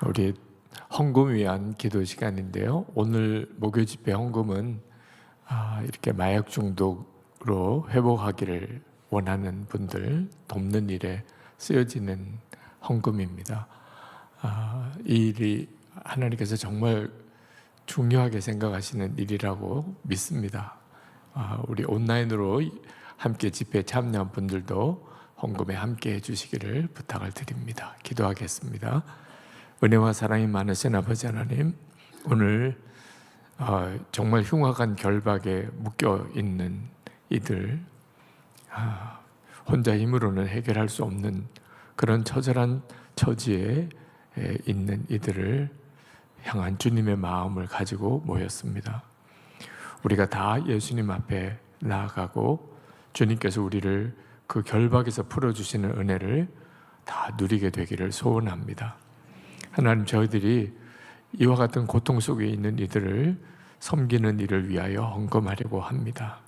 우리 헌금 위한 기도 시간인데요. 오늘 목요 집회 헌금은 이렇게 마약 중독으로 회복하기를 원하는 분들 돕는 일에 쓰여지는 헌금입니다. 이 일이 하나님께서 정말 중요하게 생각하시는 일이라고 믿습니다. 우리 온라인으로 함께 집회에 참여한 분들도 헌금에 함께 해주시기를 부탁을 드립니다. 기도하겠습니다. 은혜와 사랑이 많으신 아버지 하나님, 오늘 정말 흉악한 결박에 묶여 있는 이들, 혼자 힘으로는 해결할 수 없는 그런 처절한 처지에 있는 이들을 향한 주님의 마음을 가지고 모였습니다. 우리가 다 예수님 앞에 나아가고 주님께서 우리를 그 결박에서 풀어주시는 은혜를 다 누리게 되기를 소원합니다. 하나님, 저희들이 이와 같은 고통 속에 있는 이들을 섬기는 일을 위하여 헌금하려고 합니다.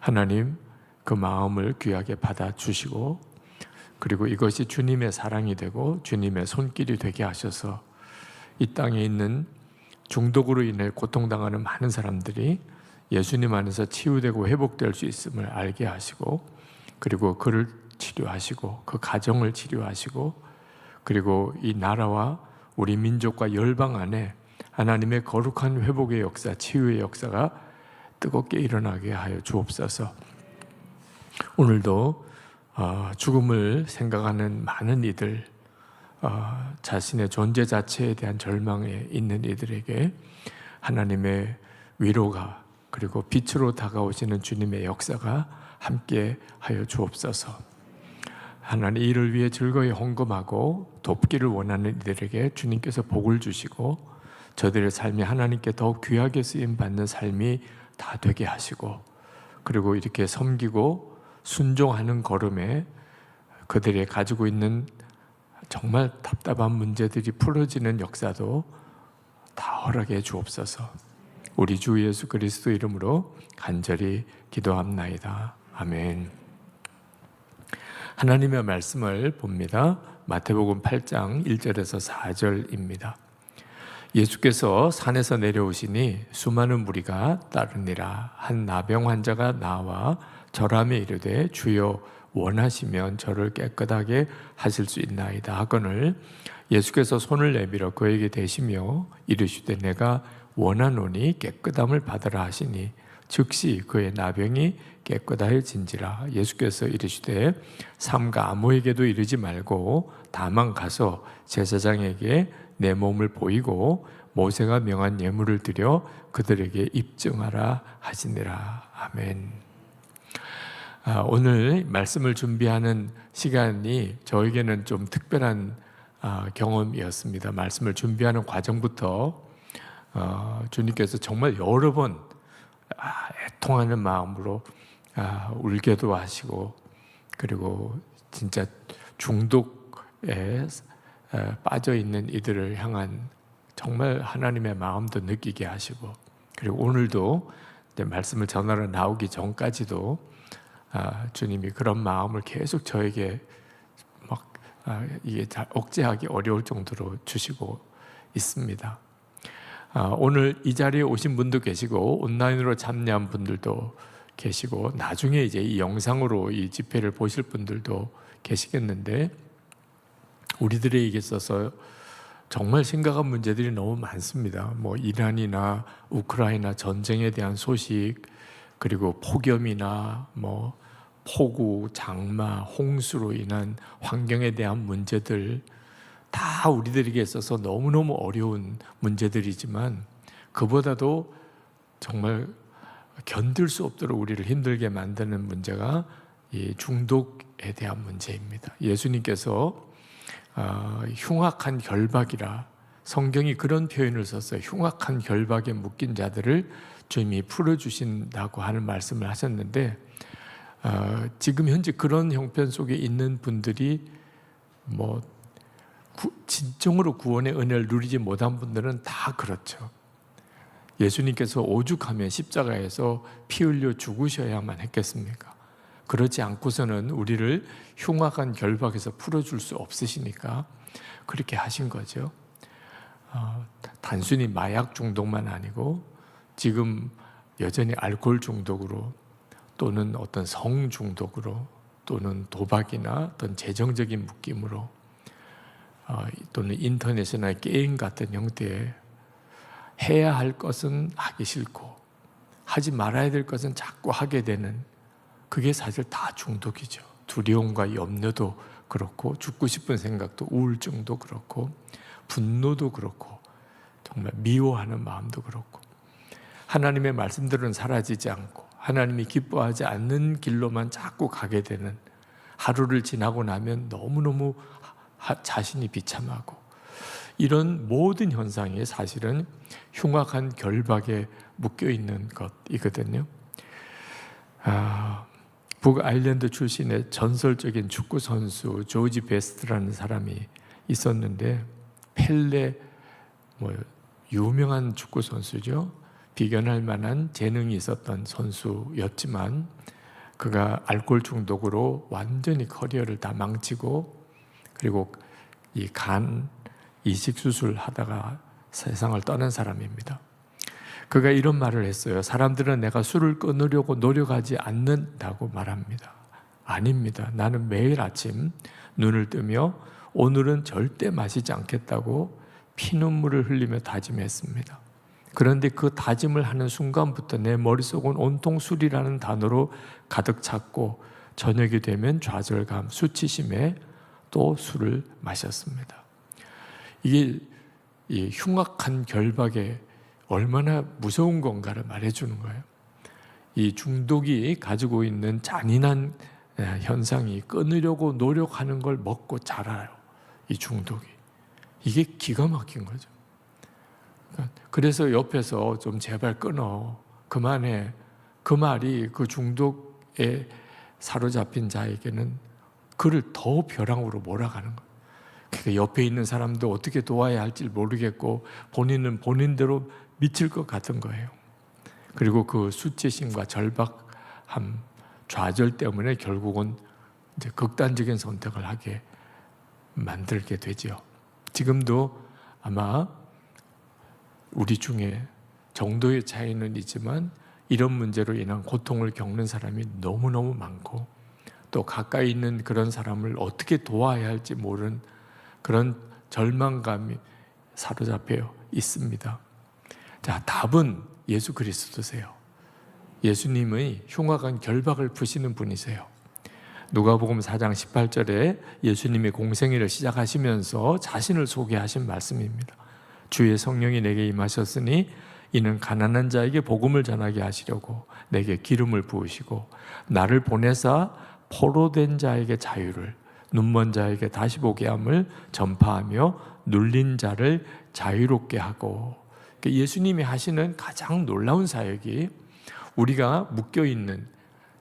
하나님, 그 마음을 귀하게 받아주시고, 그리고 이것이 주님의 사랑이 되고 주님의 손길이 되게 하셔서 이 땅에 있는 중독으로 인해 고통당하는 많은 사람들이 예수님 안에서 치유되고 회복될 수 있음을 알게 하시고, 그리고 그를 치료하시고 그 가정을 치료하시고, 그리고 이 나라와 우리 민족과 열방 안에 하나님의 거룩한 회복의 역사, 치유의 역사가 뜨겁게 일어나게 하여 주옵소서. 오늘도 죽음을 생각하는 많은 이들, 자신의 존재 자체에 대한 절망에 있는 이들에게 하나님의 위로가, 그리고 빛으로 다가오시는 주님의 역사가 함께 하여 주옵소서. 하나님, 이를 위해 즐거이 헌금하고 돕기를 원하는 이들에게 주님께서 복을 주시고, 저들의 삶이 하나님께 더욱 귀하게 쓰임받는 삶이 다 되게 하시고, 그리고 이렇게 섬기고 순종하는 걸음에 그들이 가지고 있는 정말 답답한 문제들이 풀어지는 역사도 다 허락해 주옵소서. 우리 주 예수 그리스도 이름으로 간절히 기도합나이다. 아멘. 하나님의 말씀을 봅니다. 마태복음 8장 1절에서 4절입니다. 예수께서 산에서 내려오시니 수많은 무리가 따르니라. 한 나병 환자가 나와 절하며 이르되 주여 원하시면 저를 깨끗하게 하실 수 있나이다 하거늘 예수께서 손을 내밀어 그에게 대시며 이르시되 내가 원하노니 깨끗함을 받으라 하시니 즉시 그의 나병이 깨끗하여진지라. 예수께서 이르시되 삼가 아무에게도 이르지 말고 다만 가서 제사장에게 내 몸을 보이고 모세가 명한 예물을 드려 그들에게 입증하라 하시니라. 아멘. 오늘 말씀을 준비하는 시간이 저에게는 좀 특별한 경험이었습니다. 말씀을 준비하는 과정부터 주님께서 정말 여러 번 애통하는 마음으로 울게도 하시고, 그리고 진짜 중독에 빠져 있는 이들을 향한 정말 하나님의 마음도 느끼게 하시고, 그리고 오늘도 말씀을 전하러 나오기 전까지도 주님이 그런 마음을 계속 저에게 막 이게 잘 억제하기 어려울 정도로 주시고 있습니다. 오늘 이 자리에 오신 분도 계시고 온라인으로 참여한 분들도 계시고, 나중에 이제 이 영상으로 이 집회를 보실 분들도 계시겠는데, 우리들에게 있어서 정말 심각한 문제들이 너무 많습니다. 뭐 이란이나 우크라이나 전쟁에 대한 소식, 그리고 폭염이나 뭐 폭우, 장마, 홍수로 인한 환경에 대한 문제들, 다 우리들에게 있어서 너무너무 어려운 문제들이지만 그보다도 정말 견딜 수 없도록 우리를 힘들게 만드는 문제가 이 중독에 대한 문제입니다. 예수님께서 흉악한 결박이라 성경이 그런 표현을 썼어요. 흉악한 결박에 묶인 자들을 주님이 풀어주신다고 하는 말씀을 하셨는데, 지금 현재 그런 형편 속에 있는 분들이 뭐 진정으로 구원의 은혜를 누리지 못한 분들은 다 그렇죠. 예수님께서 오죽하면 십자가에서 피 흘려 죽으셔야만 했겠습니까? 그렇지 않고서는 우리를 흉악한 결박에서 풀어줄 수 없으시니까 그렇게 하신 거죠. 단순히 마약 중독만 아니고 지금 여전히 알코올 중독으로 또는 어떤 성 중독으로 또는 도박이나 어떤 재정적인 묶임으로 또는 인터넷이나 게임 같은 형태의 해야 할 것은 하기 싫고 하지 말아야 될 것은 자꾸 하게 되는, 그게 사실 다 중독이죠. 두려움과 염려도 그렇고 죽고 싶은 생각도, 우울증도 그렇고 분노도 그렇고 정말 미워하는 마음도 그렇고 하나님의 말씀들은 사라지지 않고 하나님이 기뻐하지 않는 길로만 자꾸 가게 되는, 하루를 지나고 나면 너무너무 자신이 비참하고, 이런 모든 현상이 사실은 흉악한 결박에 묶여있는 것이거든요. 북아일랜드 출신의 전설적인 축구 선수 조지 베스트라는 사람이 있었는데, 펠레 유명한 축구 선수죠. 비견할 만한 재능이 있었던 선수였지만 그가 알코올 중독으로 완전히 커리어를 다 망치고, 그리고 이 간 이식 수술 하다가 세상을 떠난 사람입니다. 그가 이런 말을 했어요. 사람들은 내가 술을 끊으려고 노력하지 않는다고 말합니다. 아닙니다. 나는 매일 아침 눈을 뜨며 오늘은 절대 마시지 않겠다고 피눈물을 흘리며 다짐했습니다. 그런데 그 다짐을 하는 순간부터 내 머릿속은 온통 술이라는 단어로 가득 찼고, 저녁이 되면 좌절감, 수치심에 또 술을 마셨습니다. 이게 이 흉악한 결박에 얼마나 무서운 건가를 말해주는 거예요. 이 중독이 가지고 있는 잔인한 현상이 끊으려고 노력하는 걸 먹고 자라요. 이 중독이. 이게 기가 막힌 거죠. 그래서 옆에서 좀 제발 끊어, 그만해, 그 말이 그 중독에 사로잡힌 자에게는 그를 더 벼랑으로 몰아가는 거예요. 그러니까 옆에 있는 사람도 어떻게 도와야 할지 모르겠고 본인은 본인대로 미칠 것 같은 거예요. 그리고 그 수치심과 절박함, 좌절 때문에 결국은 이제 극단적인 선택을 하게 만들게 되죠. 지금도 아마 우리 중에 정도의 차이는 있지만 이런 문제로 인한 고통을 겪는 사람이 너무너무 많고, 또 가까이 있는 그런 사람을 어떻게 도와야 할지 모르는 그런 절망감이 사로잡혀 있습니다. 자, 답은 예수 그리스도세요. 예수님의 흉악한 결박을 푸시는 분이세요. 누가복음 4장 18절에 예수님이 공생애를 시작하시면서 자신을 소개하신 말씀입니다. 주의 성령이 내게 임하셨으니 이는 가난한 자에게 복음을 전하게 하시려고 내게 기름을 부으시고 나를 보내사 포로된 자에게 자유를, 눈먼 자에게 다시 보게 함을 전파하며 눌린 자를 자유롭게 하고. 예수님이 하시는 가장 놀라운 사역이 우리가 묶여있는,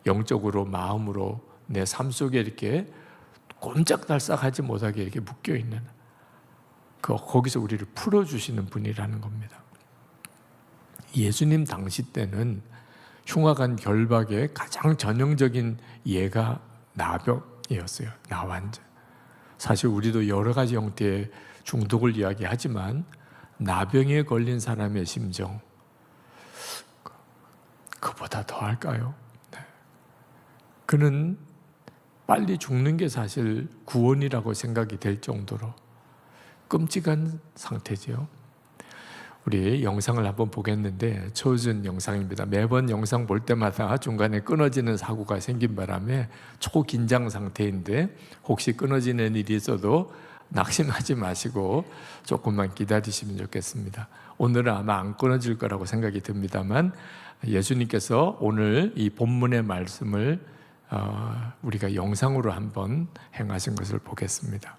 영적으로 마음으로 내 삶 속에 이렇게 꼼짝달싹하지 못하게 이렇게 묶여있는, 거기서 우리를 풀어주시는 분이라는 겁니다. 예수님 당시 때는 흉악한 결박의 가장 전형적인 예가 나병이었어요. 나환자. 사실 우리도 여러 가지 형태의 중독을 이야기하지만 나병에 걸린 사람의 심정, 그보다 더 할까요? 네. 그는 빨리 죽는 게 사실 구원이라고 생각이 될 정도로 끔찍한 상태죠. 우리 영상을 한번 보겠는데 초전 영상입니다. 매번 영상 볼 때마다 중간에 끊어지는 사고가 생긴 바람에 초긴장 상태인데 혹시 끊어지는 일이 있어도 낙심하지 마시고 조금만 기다리시면 좋겠습니다. 오늘은 아마 안 끊어질 거라고 생각이 듭니다만 예수님께서 오늘 이 본문의 말씀을 우리가 영상으로 한번 행하신 것을 보겠습니다.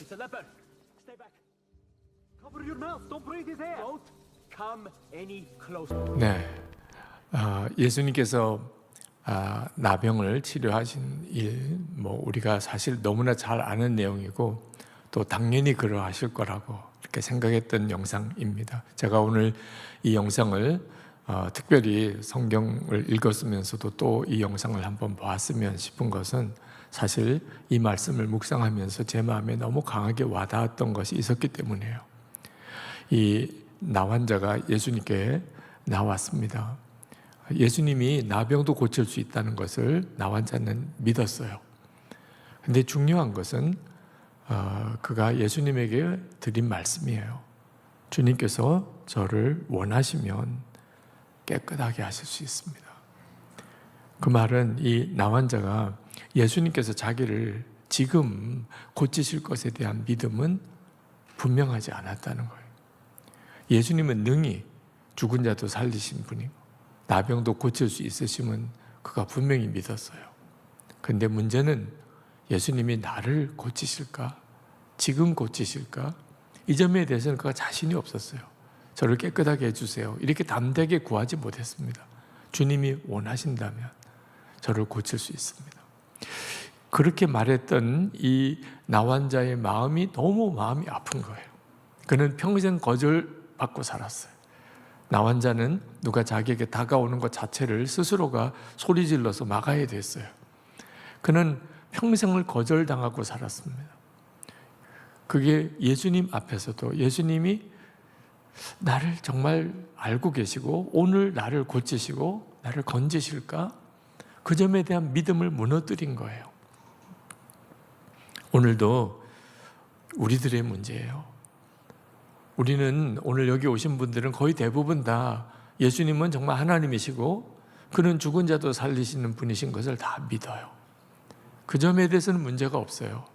It's a leopard. Stay back. Cover your mouth. Don't breathe his air. Don't come any closer. 네, 예수님께서 나병을 치료하신 일, 우리가 사실 너무나 잘 아는 내용이고 또 당연히 그러하실 거라고 이렇게 생각했던 영상입니다. 제가 오늘 이 영상을 특별히 성경을 읽었으면서도 또 이 영상을 한번 보았으면 싶은 것은 사실 이 말씀을 묵상하면서 제 마음에 너무 강하게 와닿았던 것이 있었기 때문이에요. 이 나환자가 예수님께 나왔습니다. 예수님이 나병도 고칠 수 있다는 것을 나환자는 믿었어요. 근데 중요한 것은 그가 예수님에게 드린 말씀이에요. 주님께서 저를 원하시면 깨끗하게 하실 수 있습니다. 그 말은 이 나환자가 예수님께서 자기를 지금 고치실 것에 대한 믿음은 분명하지 않았다는 거예요. 예수님은 능히 죽은 자도 살리신 분이고 나병도 고칠 수 있으심은 그가 분명히 믿었어요. 그런데 문제는 예수님이 나를 고치실까? 지금 고치실까? 이 점에 대해서는 그가 자신이 없었어요. 저를 깨끗하게 해주세요. 이렇게 담대하게 구하지 못했습니다. 주님이 원하신다면 저를 고칠 수 있습니다. 그렇게 말했던 이 나환자의 마음이 너무 마음이 아픈 거예요. 그는 평생 거절받고 살았어요. 나환자는 누가 자기에게 다가오는 것 자체를 스스로가 소리질러서 막아야 됐어요. 그는 평생을 거절당하고 살았습니다. 그게 예수님 앞에서도 예수님이 나를 정말 알고 계시고 오늘 나를 고치시고 나를 건지실까? 그 점에 대한 믿음을 무너뜨린 거예요. 오늘도 우리들의 문제예요. 우리는 오늘 여기 오신 분들은 거의 대부분 다 예수님은 정말 하나님이시고 그는 죽은 자도 살리시는 분이신 것을 다 믿어요. 그 점에 대해서는 문제가 없어요.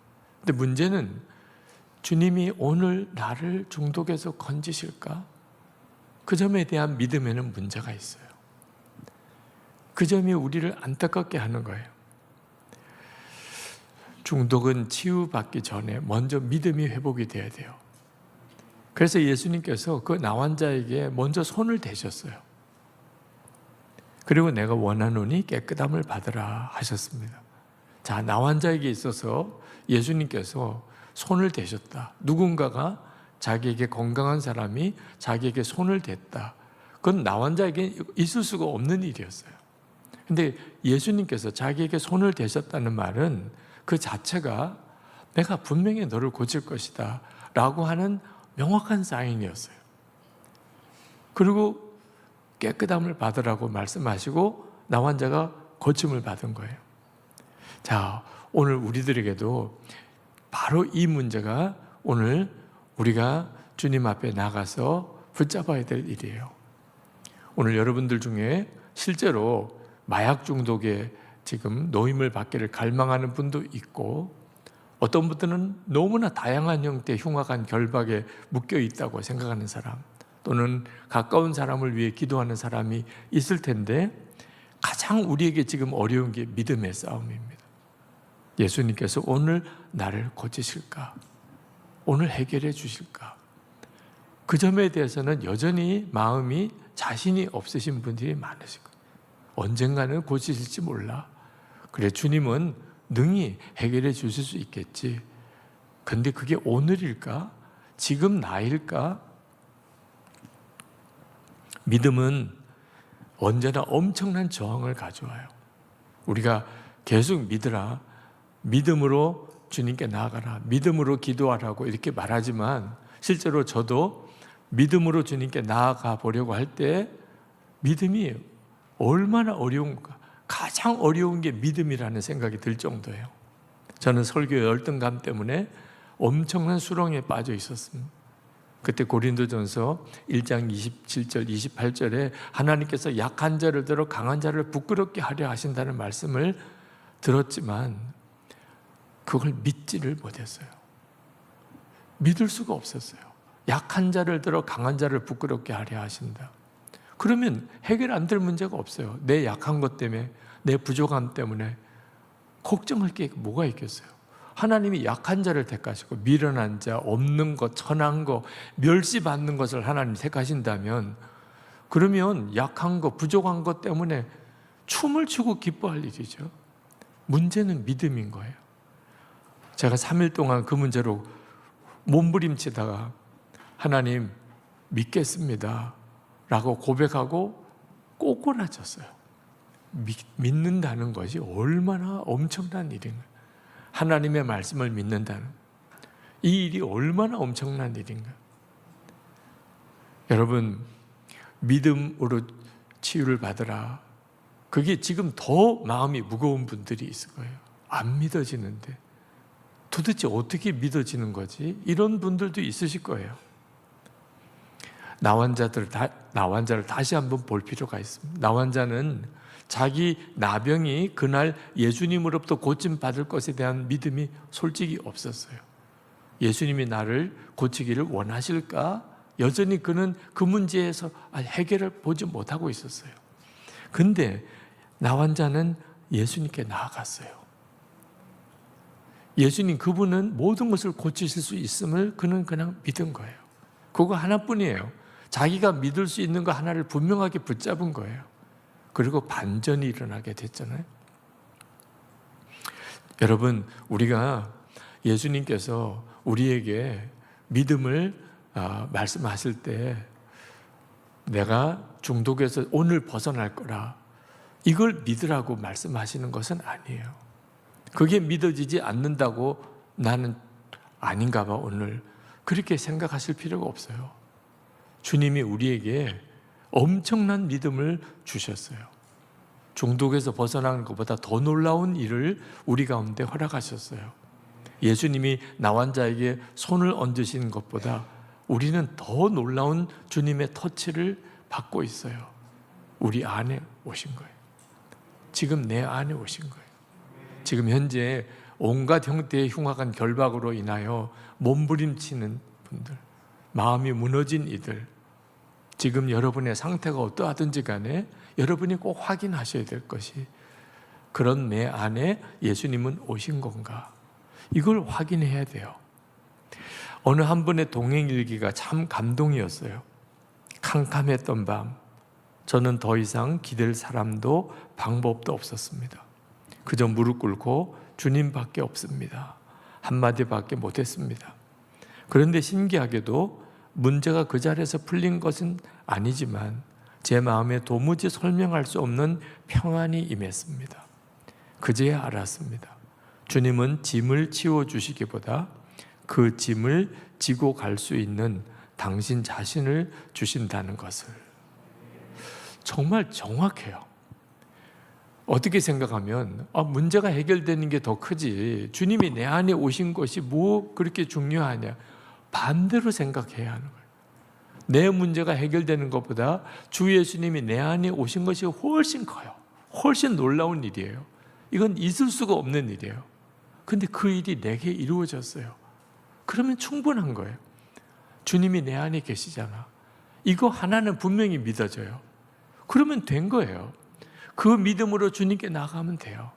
근데 문제는 주님이 오늘 나를 중독에서 건지실까? 그 점에 대한 믿음에는 문제가 있어요. 그 점이 우리를 안타깝게 하는 거예요. 중독은 치유받기 전에 먼저 믿음이 회복이 돼야 돼요. 그래서 예수님께서 그 나환자에게 먼저 손을 대셨어요. 그리고 내가 원하노니 깨끗함을 받으라 하셨습니다. 자, 나환자에게 있어서 예수님께서 손을 대셨다. 누군가가 자기에게 건강한 사람이 자기에게 손을 댔다. 그건 나환자에게 있을 수가 없는 일이었어요. 근데 예수님께서 자기에게 손을 대셨다는 말은 그 자체가 내가 분명히 너를 고칠 것이다 라고 하는 명확한 사인이었어요. 그리고 깨끗함을 받으라고 말씀하시고 나환자가 고침을 받은 거예요. 자, 오늘 우리들에게도 바로 이 문제가 오늘 우리가 주님 앞에 나가서 붙잡아야 될 일이에요. 오늘 여러분들 중에 실제로 마약 중독에 지금 노임을 받기를 갈망하는 분도 있고 어떤 분들은 너무나 다양한 형태의 흉악한 결박에 묶여 있다고 생각하는 사람 또는 가까운 사람을 위해 기도하는 사람이 있을 텐데 가장 우리에게 지금 어려운 게 믿음의 싸움입니다. 예수님께서 오늘 나를 고치실까? 오늘 해결해 주실까? 그 점에 대해서는 여전히 마음이 자신이 없으신 분들이 많으실 거예요. 언젠가는 고치실지 몰라. 그래, 주님은 능히 해결해 주실 수 있겠지. 근데 그게 오늘일까? 지금 나일까? 믿음은 언제나 엄청난 저항을 가져와요. 우리가 계속 믿으라, 믿음으로 주님께 나아가라, 믿음으로 기도하라고 이렇게 말하지만 실제로 저도 믿음으로 주님께 나아가 보려고 할 때 믿음이 얼마나 어려운가. 가장 어려운 게 믿음이라는 생각이 들 정도예요. 저는 설교 열등감 때문에 엄청난 수렁에 빠져 있었습니다. 그때 고린도전서 1장 27절 28절에 하나님께서 약한 자를 들어 강한 자를 부끄럽게 하려 하신다는 말씀을 들었지만 그걸 믿지를 못했어요. 믿을 수가 없었어요. 약한 자를 들어 강한 자를 부끄럽게 하려 하신다. 그러면 해결 안 될 문제가 없어요. 내 약한 것 때문에, 내 부족함 때문에 걱정할 게 뭐가 있겠어요. 하나님이 약한 자를 택하시고 미련한 자, 없는 것, 천한 것, 멸시받는 것을 하나님 택하신다면 그러면 약한 것, 부족한 것 때문에 춤을 추고 기뻐할 일이죠. 문제는 믿음인 거예요. 제가 3일 동안 그 문제로 몸부림치다가 하나님 믿겠습니다 라고 고백하고 꼬꾸라졌어요. 믿는다는 것이 얼마나 엄청난 일인가. 하나님의 말씀을 믿는다는 이 일이 얼마나 엄청난 일인가. 여러분, 믿음으로 치유를 받으라. 그게 지금 더 마음이 무거운 분들이 있을 거예요. 안 믿어지는데 도대체 어떻게 믿어지는 거지? 이런 분들도 있으실 거예요. 나환자를 다시 한번 볼 필요가 있습니다. 나환자는 자기 나병이 그날 예수님으로부터 고침받을 것에 대한 믿음이 솔직히 없었어요. 예수님이 나를 고치기를 원하실까? 여전히 그는 그 문제에서 해결을 보지 못하고 있었어요. 근데 나환자는 예수님께 나아갔어요. 예수님, 그분은 모든 것을 고치실 수 있음을 그는 그냥 믿은 거예요. 그거 하나뿐이에요. 자기가 믿을 수 있는 거 하나를 분명하게 붙잡은 거예요. 그리고 반전이 일어나게 됐잖아요. 여러분, 우리가 예수님께서 우리에게 믿음을 말씀하실 때 내가 중독에서 오늘 벗어날 거라, 이걸 믿으라고 말씀하시는 것은 아니에요. 그게 믿어지지 않는다고 나는 아닌가 봐 오늘, 그렇게 생각하실 필요가 없어요. 주님이 우리에게 엄청난 믿음을 주셨어요. 중독에서 벗어나는 것보다 더 놀라운 일을 우리 가운데 허락하셨어요. 예수님이 나환자에게 손을 얹으신 것보다 우리는 더 놀라운 주님의 터치를 받고 있어요. 우리 안에 오신 거예요. 지금 내 안에 오신 거예요. 지금 현재 온갖 형태의 흉악한 결박으로 인하여 몸부림치는 분들, 마음이 무너진 이들, 지금 여러분의 상태가 어떠하든지 간에 여러분이 꼭 확인하셔야 될 것이, 그런 내 안에 예수님은 오신 건가? 이걸 확인해야 돼요. 어느 한 분의 동행일기가 참 감동이었어요. 캄캄했던 밤, 저는 더 이상 기댈 사람도 방법도 없었습니다. 그저 무릎 꿇고 주님밖에 없습니다. 한마디밖에 못했습니다. 그런데 신기하게도 문제가 그 자리에서 풀린 것은 아니지만 제 마음에 도무지 설명할 수 없는 평안이 임했습니다. 그제야 알았습니다. 주님은 짐을 치워주시기보다 그 짐을 지고 갈 수 있는 당신 자신을 주신다는 것을. 정말 정확해요. 어떻게 생각하면 문제가 해결되는 게 더 크지, 주님이 내 안에 오신 것이 뭐 그렇게 중요하냐, 반대로 생각해야 하는 거예요. 내 문제가 해결되는 것보다 주 예수님이 내 안에 오신 것이 훨씬 커요. 훨씬 놀라운 일이에요. 이건 있을 수가 없는 일이에요. 근데 그 일이 내게 이루어졌어요. 그러면 충분한 거예요. 주님이 내 안에 계시잖아. 이거 하나는 분명히 믿어져요. 그러면 된 거예요. 그 믿음으로 주님께 나가면 돼요.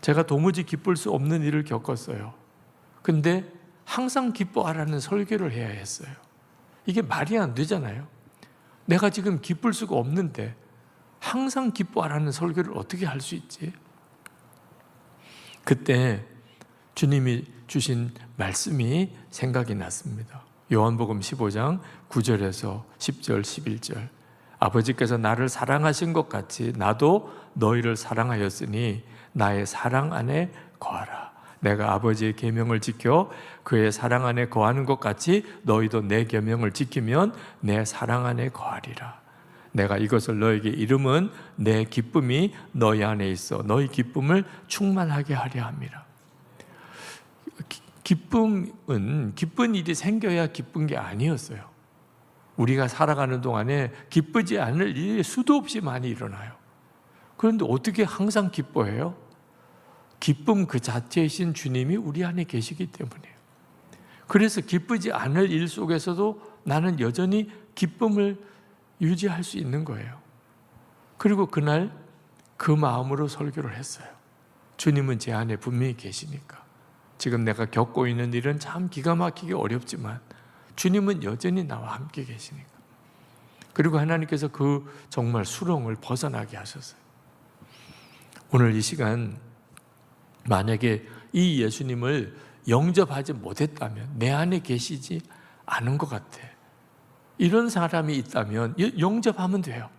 제가 도무지 기쁠 수 없는 일을 겪었어요. 근데 항상 기뻐하라는 설교를 해야 했어요. 이게 말이 안 되잖아요. 내가 지금 기쁠 수가 없는데 항상 기뻐하라는 설교를 어떻게 할 수 있지? 그때 주님이 주신 말씀이 생각이 났습니다. 요한복음 15장 9절에서 10절, 11절. 아버지께서 나를 사랑하신 것 같이 나도 너희를 사랑하였으니 나의 사랑 안에 거하라. 내가 아버지의 계명을 지켜 그의 사랑 안에 거하는 것 같이 너희도 내 계명을 지키면 내 사랑 안에 거하리라. 내가 이것을 너에게 이름은 내 기쁨이 너희 안에 있어 너희 기쁨을 충만하게 하려 함이라. 기쁨은 기쁜 일이 생겨야 기쁜 게 아니었어요. 우리가 살아가는 동안에 기쁘지 않을 일이 수도 없이 많이 일어나요. 그런데 어떻게 항상 기뻐해요? 기쁨 그 자체이신 주님이 우리 안에 계시기 때문이에요. 그래서 기쁘지 않을 일 속에서도 나는 여전히 기쁨을 유지할 수 있는 거예요. 그리고 그날 그 마음으로 설교를 했어요. 주님은 제 안에 분명히 계시니까. 지금 내가 겪고 있는 일은 참 기가 막히게 어렵지만 주님은 여전히 나와 함께 계시니까. 그리고 하나님께서 그 정말 수렁을 벗어나게 하셨어요. 오늘 이 시간 만약에 이 예수님을 영접하지 못했다면, 내 안에 계시지 않은 것 같아, 이런 사람이 있다면 영접하면 돼요.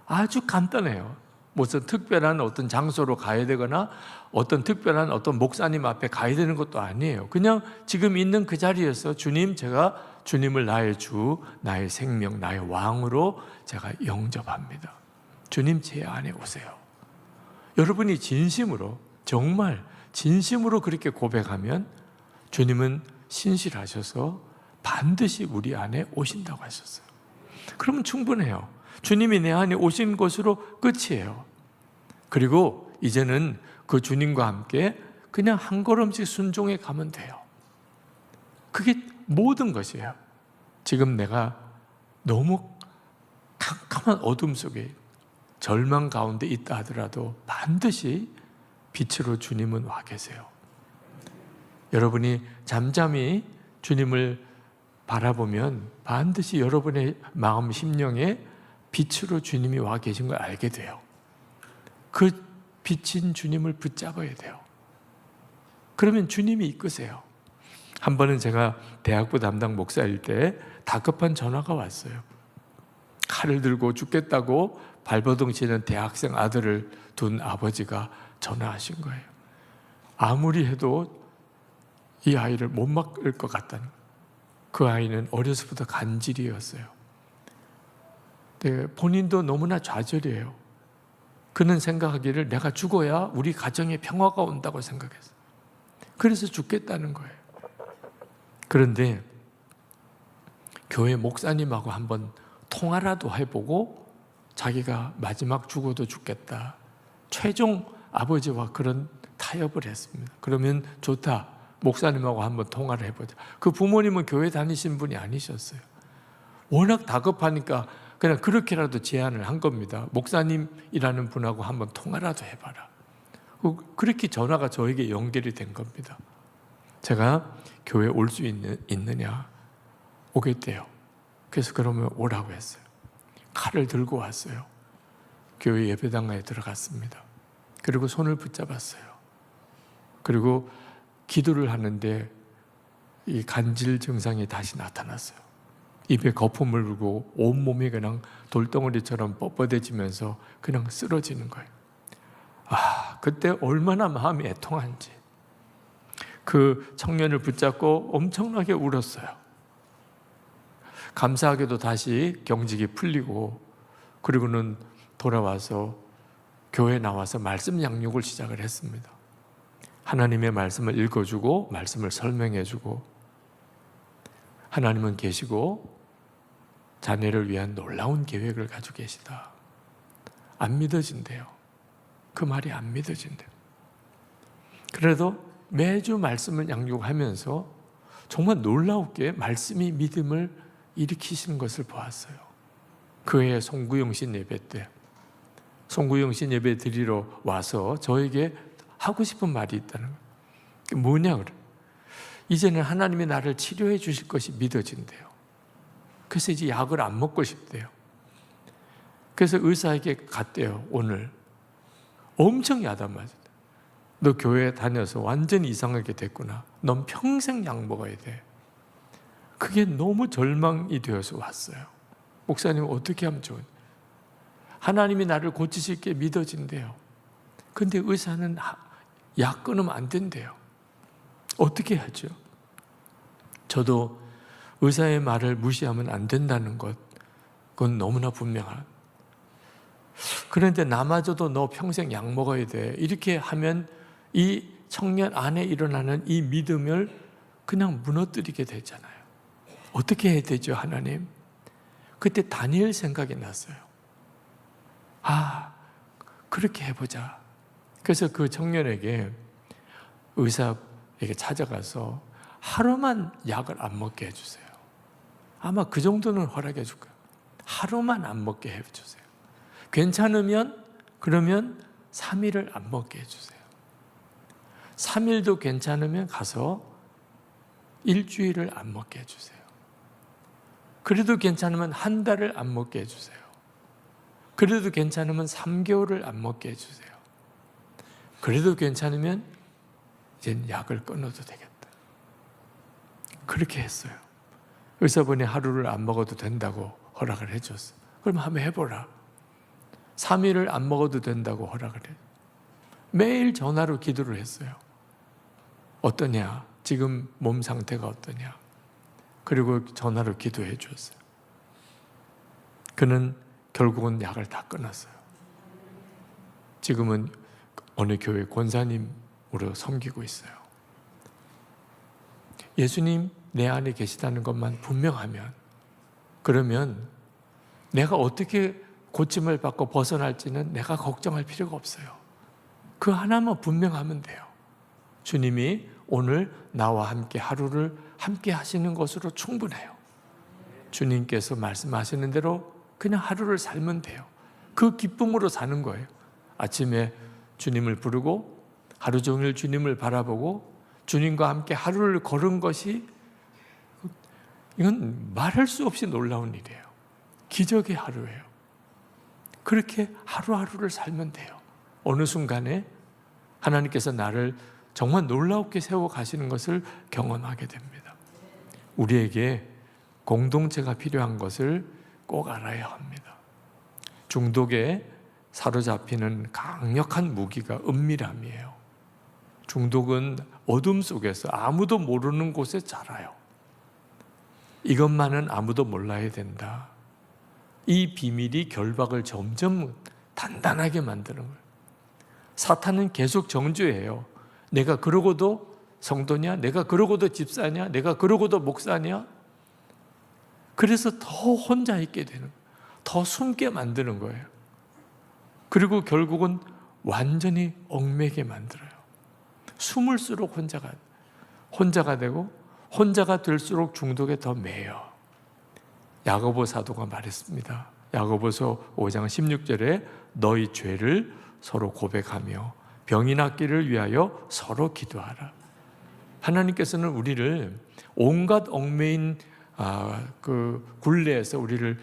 아주 간단해요. 무슨 특별한 어떤 장소로 가야 되거나 어떤 특별한 어떤 목사님 앞에 가야 되는 것도 아니에요. 그냥 지금 있는 그 자리에서 주님, 제가 주님을 나의 주, 나의 생명, 나의 왕으로 제가 영접합니다. 주님, 제 안에 오세요. 여러분이 진심으로, 정말 진심으로 그렇게 고백하면 주님은 신실하셔서 반드시 우리 안에 오신다고 하셨어요. 그러면 충분해요. 주님이 내 안에 오신 것으로 끝이에요. 그리고 이제는 그 주님과 함께 그냥 한 걸음씩 순종해 가면 돼요. 그게 모든 것이에요. 지금 내가 너무 캄캄한 어둠 속에 절망 가운데 있다 하더라도 반드시 빛으로 주님은 와 계세요. 여러분이 잠잠히 주님을 바라보면 반드시 여러분의 마음 심령에 빛으로 주님이 와 계신 걸 알게 돼요. 그 빛인 주님을 붙잡아야 돼요. 그러면 주님이 이끄세요. 한 번은 제가 대학부 담당 목사일 때 다급한 전화가 왔어요. 칼을 들고 죽겠다고 발버둥 치는 대학생 아들을 둔 아버지가 전화하신 거예요. 아무리 해도 이 아이를 못 막을 것 같다는 거예요. 그 아이는 어려서부터 간질이었어요. 본인도 너무나 좌절이에요. 그는 생각하기를 내가 죽어야 우리 가정에 평화가 온다고 생각했어요. 그래서 죽겠다는 거예요. 그런데 교회 목사님하고 한번 통화라도 해보고 자기가 마지막 죽어도 죽겠다. 최종 아버지와 그런 타협을 했습니다. 그러면 좋다. 목사님하고 한번 통화를 해보자. 그 부모님은 교회 다니신 분이 아니셨어요. 워낙 다급하니까 그냥 그렇게라도 제안을 한 겁니다. 목사님이라는 분하고 한번 통화라도 해봐라. 그렇게 전화가 저에게 연결이 된 겁니다. 제가 교회에 올 수 있느냐? 오겠대요. 그래서 그러면 오라고 했어요. 칼을 들고 왔어요. 교회 예배당에 들어갔습니다. 그리고 손을 붙잡았어요. 그리고 기도를 하는데 이 간질 증상이 다시 나타났어요. 입에 거품을 불고 온몸이 그냥 돌덩어리처럼 뻣뻣해지면서 그냥 쓰러지는 거예요. 그때 얼마나 마음이 애통한지. 그 청년을 붙잡고 엄청나게 울었어요. 감사하게도 다시 경직이 풀리고 그리고는 돌아와서 교회에 나와서 말씀 양육을 시작을 했습니다. 하나님의 말씀을 읽어주고 말씀을 설명해주고 하나님은 계시고 자녀를 위한 놀라운 계획을 가지고 계시다. 안 믿어진대요. 그 말이 안 믿어진대요. 그래도 매주 말씀을 양육하면서 정말 놀라웠게 말씀이 믿음을 일으키시는 것을 보았어요. 그 해 송구영신 예배 때 송구영신 예배 드리러 와서 저에게 하고 싶은 말이 있다는 거예요. 그게 뭐냐 그래. 이제는 하나님이 나를 치료해 주실 것이 믿어진대요. 그래서 이제 약을 안 먹고 싶대요. 그래서 의사에게 갔대요. 오늘 엄청 야단맞았대. 너 교회 다녀서 완전히 이상하게 됐구나. 넌 평생 약 먹어야 돼. 그게 너무 절망이 되어서 왔어요. 목사님 어떻게 하면 좋은? 하나님이 나를 고치실 게 믿어진대요. 근데 의사는 약 끊으면 안 된대요. 어떻게 하죠? 저도 의사의 말을 무시하면 안 된다는 것, 그건 너무나 분명한. 그런데 나마저도 너 평생 약 먹어야 돼. 이렇게 하면 이 청년 안에 일어나는 이 믿음을 그냥 무너뜨리게 되잖아요. 어떻게 해야 되죠, 하나님? 그때 다니엘 생각이 났어요. 그렇게 해보자. 그래서 그 청년에게 의사에게 찾아가서 하루만 약을 안 먹게 해주세요. 아마 그 정도는 허락해 줄 거예요. 하루만 안 먹게 해주세요. 괜찮으면 그러면 3일을 안 먹게 해주세요. 3일도 괜찮으면 가서 일주일을 안 먹게 해주세요. 그래도 괜찮으면 한 달을 안 먹게 해주세요. 그래도 괜찮으면 3개월을 안 먹게 해주세요. 그래도 괜찮으면 이젠 약을 끊어도 되겠다. 그렇게 했어요. 의사분이 하루를 안 먹어도 된다고 허락을 해줬어요. 그럼 한번 해보라. 3일을 안 먹어도 된다고 허락을 해요. 매일 전화로 기도를 했어요. 어떠냐? 지금 몸 상태가 어떠냐? 그리고 전화로 기도해 주었어요. 그는 결국은 약을 다 끊었어요. 지금은 어느 교회 권사님으로 섬기고 있어요. 예수님 내 안에 계시다는 것만 분명하면, 그러면 내가 어떻게 고침을 받고 벗어날지는 내가 걱정할 필요가 없어요. 그 하나만 분명하면 돼요. 주님이 오늘 나와 함께 하루를 함께 하시는 것으로 충분해요. 주님께서 말씀하시는 대로 그냥 하루를 살면 돼요. 그 기쁨으로 사는 거예요. 아침에 주님을 부르고 하루 종일 주님을 바라보고 주님과 함께 하루를 걸은 것이, 이건 말할 수 없이 놀라운 일이에요. 기적의 하루예요. 그렇게 하루하루를 살면 돼요. 어느 순간에 하나님께서 나를 정말 놀랍게 세워 가시는 것을 경험하게 됩니다. 우리에게 공동체가 필요한 것을 꼭 알아야 합니다. 중독에 사로잡히는 강력한 무기가 은밀함이에요. 중독은 어둠 속에서 아무도 모르는 곳에 자라요. 이것만은 아무도 몰라야 된다. 이 비밀이 결박을 점점 단단하게 만드는 거예요. 사탄은 계속 정죄해요. 내가 그러고도 성도냐? 내가 그러고도 집사냐? 내가 그러고도 목사냐? 그래서 더 혼자 있게 되는 거예요. 더 숨게 만드는 거예요. 그리고 결국은 완전히 얽매게 만들어요. 숨을수록 혼자가 되고, 혼자가 될수록 중독에 더 매여. 야고보 사도가 말했습니다. 야고보서 5장 16절에 너희 죄를 서로 고백하며 병이 낫기를 위하여 서로 기도하라. 하나님께서는 우리를 온갖 얽매인 그 굴레에서 우리를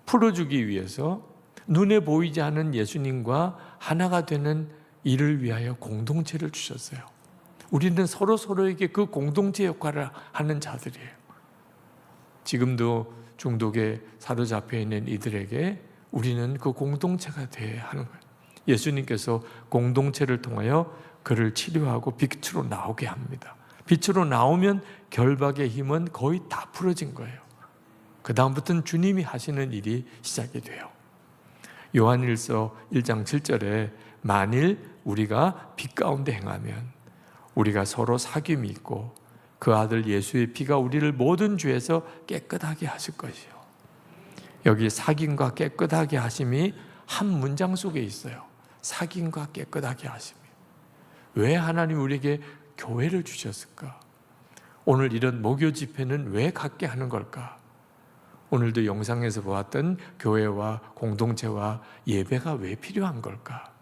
풀어주기 위해서 눈에 보이지 않는 예수님과 하나가 되는 일을 위하여 공동체를 주셨어요. 우리는 서로에게 그 공동체 역할을 하는 자들이에요. 지금도 중독에 사로잡혀 있는 이들에게 우리는 그 공동체가 되어야 하는 거예요. 예수님께서 공동체를 통하여 그를 치료하고 빛으로 나오게 합니다. 빛으로 나오면 결박의 힘은 거의 다 풀어진 거예요. 그 다음부터는 주님이 하시는 일이 시작이 돼요. 요한일서 1장 7절에 만일 우리가 빛 가운데 행하면 우리가 서로 사귐이 있고 그 아들 예수의 피가 우리를 모든 죄에서 깨끗하게 하실 것이요. 여기 사귐과 깨끗하게 하심이 한 문장 속에 있어요. 사귐과 깨끗하게 하심이. 왜 하나님 우리에게 교회를 주셨을까? 오늘 이런 목요 집회는 왜 갖게 하는 걸까? 오늘도 영상에서 보았던 교회와 공동체와 예배가 왜 필요한 걸까?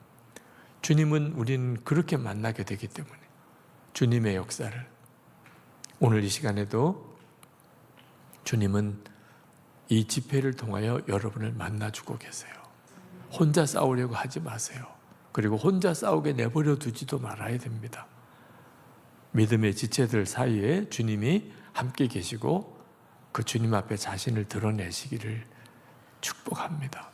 주님은 우리는 그렇게 만나게 되기 때문에 주님의 역사를 오늘 이 시간에도 주님은 이 집회를 통하여 여러분을 만나주고 계세요. 혼자 싸우려고 하지 마세요. 그리고 혼자 싸우게 내버려 두지도 말아야 됩니다. 믿음의 지체들 사이에 주님이 함께 계시고 그 주님 앞에 자신을 드러내시기를 축복합니다.